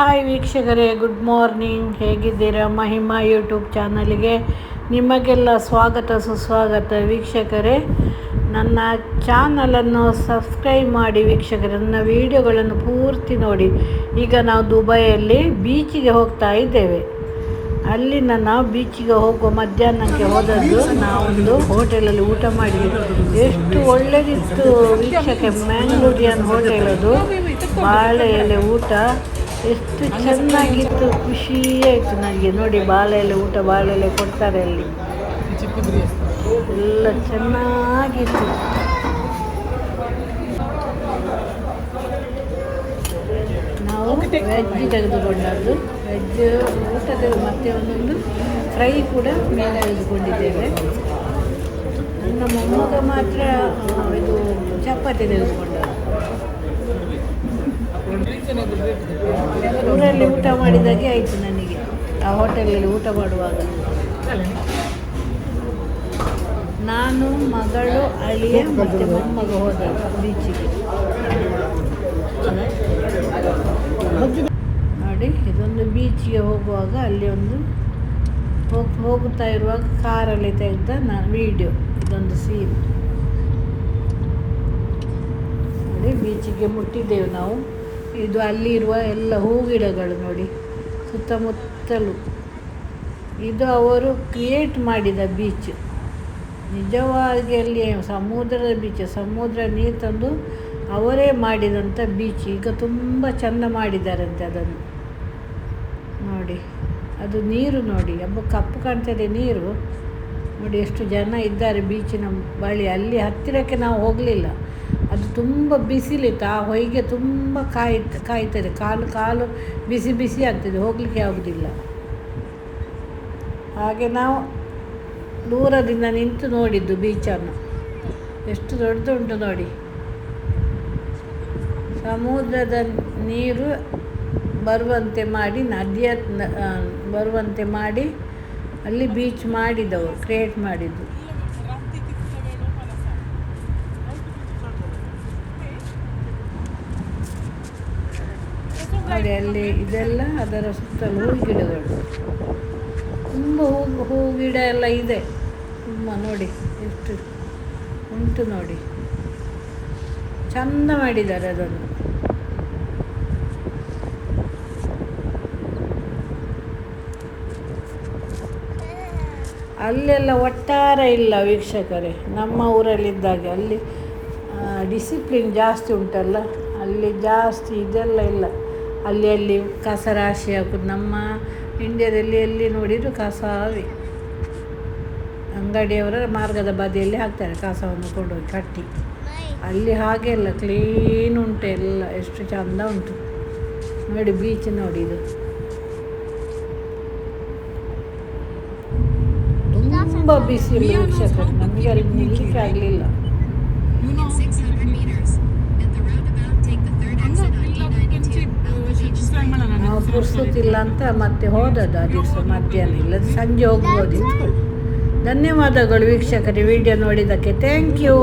Hi ವೀಕ್ಷಕರೇ, good morning. ಹೇಗಿದ್ದೀರಾ? Mahima YouTube ಚಾನಲ್ಗೆ ನಿಮಗೆಲ್ಲ ಸ್ವಾಗತ ಸುಸ್ವಾಗತ. ವೀಕ್ಷಕರೇ, ನನ್ನ ಚಾನಲನ್ನು ಸಬ್ಸ್ಕ್ರೈಬ್ ಮಾಡಿ ವೀಕ್ಷಕರೇ. ನನ್ನ ವೀಡಿಯೋಗಳನ್ನು ಪೂರ್ತಿ ನೋಡಿ. ಈಗ ನಾವು ದುಬೈಯಲ್ಲಿ ಬೀಚಿಗೆ ಹೋಗ್ತಾ ಇದ್ದೇವೆ. ಅಲ್ಲಿಂದ ನಾವು ಬೀಚಿಗೆ ಹೋಗುವ ಮಧ್ಯಾಹ್ನಕ್ಕೆ ಹೋದದ್ದು ನಾವೊಂದು ಹೋಟೆಲಲ್ಲಿ ಊಟ ಮಾಡಿದ್ವಿ. ಎಷ್ಟು ಒಳ್ಳೆದಿತ್ತು ವೀಕ್ಷಕ. ಮ್ಯಾಂಗ್ಳೂರಿಯನ್ ಹೋಟೆಲ್ ಅದು. ಬಾಳೆ ಎಲೆ ಊಟ ಎಷ್ಟು ಚೆನ್ನಾಗಿತ್ತು, ಖುಷಿಯಾಯಿತು ನನಗೆ ನೋಡಿ. ಬಾಳೆ ಎಲೆ ಊಟ, ಬಾಳೆ ಎಲೆ ಕೊಡ್ತಾರೆ ಅಲ್ಲಿ, ಎಲ್ಲ ಚೆನ್ನಾಗಿತ್ತು. ನಾವು ವೆಜ್ ತೆಗೆದುಕೊಂಡದ್ದು, ವೆಜ್ ಊಟ ಮತ್ತು ಒಂದೊಂದು ಫ್ರೈ ಕೂಡ ಮೇಲೆ ತೆಗೆದುಕೊಂಡಿದ್ದೇವೆ. ನನ್ನ ಮೊಮ್ಮಗ ಮಾತ್ರ ಇದು ಚಪಾತಿ ತೆಗೆದುಕೊಂಡದ್ದು. ಊರಲ್ಲಿ ಊಟ ಮಾಡಿದಾಗೆ ಆಯಿತು ನನಗೆ ಆ ಹೋಟೆಲಲ್ಲಿ ಊಟ ಮಾಡುವಾಗ. ನಾನು, ಮಗಳು, ಅಳಿಯ ಮತ್ತು ಮೊಮ್ಮಗ ಹೋದ ಬೀಚಿಗೆ ನೋಡಿ. ಇದೊಂದು ಬೀಚಿಗೆ ಹೋಗುವಾಗ ಅಲ್ಲಿ ಒಂದು ಹೋಗುತ್ತಾ ಇರುವಾಗ ಕಾರಲ್ಲಿ ತೆಗೆದ ವಿಡಿಯೋ. ಇದೊಂದು ಸೀನ್ ನೋಡಿ. ಬೀಚಿಗೆ ಮುಟ್ಟಿದ್ದೆವು ನಾವು. ಇದು ಅಲ್ಲಿರುವ ಎಲ್ಲ ಹೂಗಿಡಗಳು ನೋಡಿ, ಸುತ್ತಮುತ್ತಲು. ಇದು ಅವರು ಕ್ರಿಯೇಟ್ ಮಾಡಿದ ಬೀಚ್. ನಿಜವಾಗಿ ಅಲ್ಲಿ ಸಮುದ್ರದ ಬೀಚ್, ಸಮುದ್ರ ನೀರು ತಂದು ಅವರೇ ಮಾಡಿದಂಥ ಬೀಚ್. ಈಗ ತುಂಬ ಚೆಂದ ಮಾಡಿದ್ದಾರಂತೆ ಅದನ್ನು ನೋಡಿ. ಅದು ನೀರು ನೋಡಿ, ಕಪ್ಪು ಕಾಣ್ತದೆ ನೀರು ನೋಡಿ. ಎಷ್ಟು ಜನ ಇದ್ದಾರೆ ಬೀಚಿನ ಬಳಿ. ಅಲ್ಲಿ ಹತ್ತಿರಕ್ಕೆ ನಾವು ಹೋಗಲಿಲ್ಲ, ಅದು ತುಂಬ ಬಿಸಿಲಿತ್ತು. ಆ ಹೊಯ್ಗೆ ತುಂಬ ಕಾಯ್ತದೆ. ಕಾಲು ಬಿಸಿ ಬಿಸಿ ಆಗ್ತದೆ, ಹೋಗಲಿಕ್ಕೆ ಆಗೋದಿಲ್ಲ. ಹಾಗೆ ನಾವು ದೂರದಿಂದ ನಿಂತು ನೋಡಿದ್ದು ಬೀಚನ್ನು. ಎಷ್ಟು ದೊಡ್ಡದುಂಟು ನೋಡಿ. ಸಮುದ್ರದ ನೀರು ಬರುವಂತೆ ಮಾಡಿ, ನದಿಯ ಬರುವಂತೆ ಮಾಡಿ ಅಲ್ಲಿ ಬೀಚ್ ಮಾಡಿದವರು, ಕ್ರಿಯೇಟ್ ಮಾಡಿದ್ದು. ನೋಡಿ ಅಲ್ಲಿ ಇದೆಲ್ಲ ಅದರ ಸುತ್ತಲೂ ಹೂ ಗಿಡಗಳು, ತುಂಬ ಹೂ ಗಿಡ ಎಲ್ಲ ಇದೆ ತುಂಬ. ನೋಡಿ ಎಷ್ಟು ಉಂಟು ನೋಡಿ, ಚಂದ ಮಾಡಿದ್ದಾರೆ ಅದನ್ನು. ಅಲ್ಲೆಲ್ಲ ಒಟ್ಟಾರೆ ಇಲ್ಲ ವೀಕ್ಷಕರೇ, ನಮ್ಮ ಊರಲ್ಲಿದ್ದಾಗ. ಅಲ್ಲಿ ಡಿಸಿಪ್ಲಿನ್ ಜಾಸ್ತಿ ಉಂಟಲ್ಲ, ಅಲ್ಲಿ ಜಾಸ್ತಿ ಇದೆಲ್ಲ ಇಲ್ಲ. ಅಲ್ಲಿ ಕಸ ರಾಶಿ ಹಾಕೋದು. ನಮ್ಮ ಇಂಡಿಯಾದಲ್ಲಿ ಎಲ್ಲಿ ನೋಡಿದರೂ ಕಸವೇ. ಅಂಗಡಿಯವರ ಮಾರ್ಗದ ಬದಿಯಲ್ಲಿ ಹಾಕ್ತಾರೆ ಕಸವನ್ನು ಕೊಂಡೋಗಿ ಕಟ್ಟಿ. ಅಲ್ಲಿ ಹಾಗೆ ಇಲ್ಲ, ಕ್ಲೀನ್ ಉಂಟು ಎಲ್ಲ. ಎಷ್ಟು ಚೆಂದ ಉಂಟು ನೋಡಿ ಬೀಚ್ ನೋಡಿ. ಇದು ತುಂಬ ಬಿಸಿಲು ವೀಕ್ಷಕರು, ನಮಗೆ ಅಲ್ಲಿ ನಿಲ್ಲಲಿಕ್ಕೆ ಆಗಲಿಲ್ಲ. ನಾವು ಪುರ್ಸೊತ್ತಿಲ್ಲ ಅಂತ ಮತ್ತೆ ಹೋದದ್ದು ಆ ದಿವಸ ಮಧ್ಯಾಹ್ನ, ಇಲ್ಲದ ಸಂಜೆ ಹೋಗ್ಬೋದಿತ್ತು. ಧನ್ಯವಾದಗಳು ವೀಕ್ಷಕರೇ ವಿಡಿಯೋ ನೋಡಿದ್ದಕ್ಕೆ. Thank you.